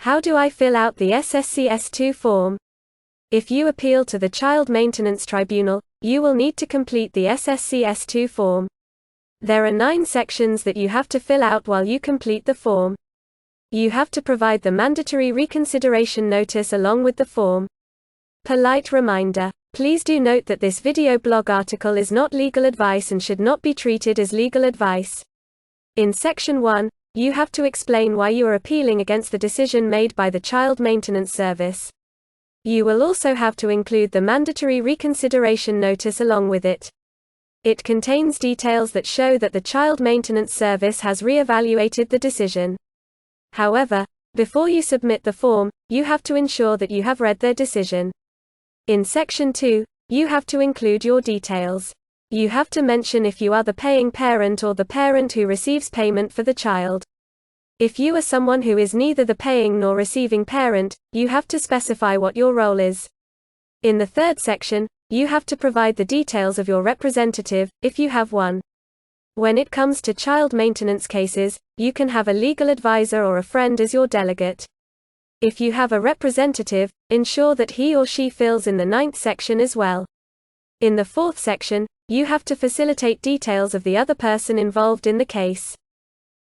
How do I fill out the SSCS2 form? If you appeal to the Child Maintenance Tribunal, you will need to complete the SSCS2 form. There are 9 sections that you have to fill out while you complete the form. You have to provide the Mandatory Reconsideration Notice along with the form. Polite reminder. Please do note that this video blog article is not legal advice and should not be treated as legal advice. In Section 1, you have to explain why you are appealing against the decision made by the Child Maintenance Service. You will also have to include the Mandatory Reconsideration Notice along with it. It contains details that show that the Child Maintenance Service has re-evaluated the decision. However, before you submit the form, you have to ensure that you have read their decision. In Section 2, you have to include your details. You have to mention if you are the paying parent or the parent who receives payment for the child. If you are someone who is neither the paying nor receiving parent, you have to specify what your role is. In the third section, you have to provide the details of your representative, if you have one. When it comes to child maintenance cases, you can have a legal advisor or a friend as your delegate. If you have a representative, ensure that he or she fills in the 9th section as well. In the 4th section, you have to facilitate details of the other person involved in the case.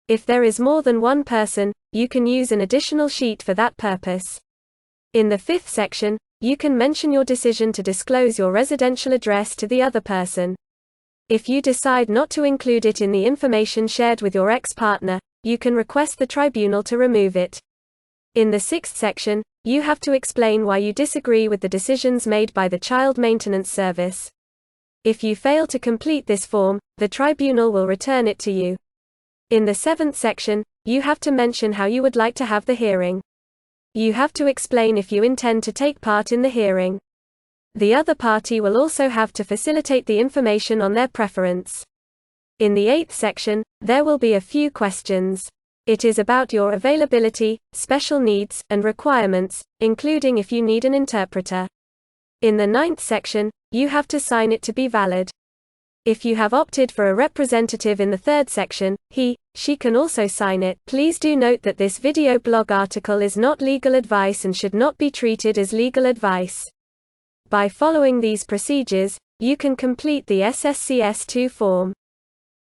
If there is more than one person, you can use an additional sheet for that purpose. In the 5th section, you can mention your decision to disclose your residential address to the other person. If you decide not to include it in the information shared with your ex-partner, you can request the tribunal to remove it. In the 6th section, you have to explain why you disagree with the decisions made by the Child Maintenance Service. If you fail to complete this form, the tribunal will return it to you. In the 7th section, you have to mention how you would like to have the hearing. You have to explain if you intend to take part in the hearing. The other party will also have to facilitate the information on their preference. In the 8th section, there will be a few questions. It is about your availability, special needs, and requirements, including if you need an interpreter. In the 9th section, you have to sign it to be valid. If you have opted for a representative in the 3rd section, she can also sign it. Please do note that this video blog article is not legal advice and should not be treated as legal advice. By following these procedures, you can complete the SSCS2 form.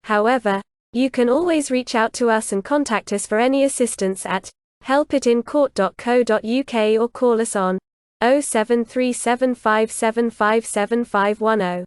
However, you can always reach out to us and contact us for any assistance at help@incourt.co.uk or call us on 07375757510.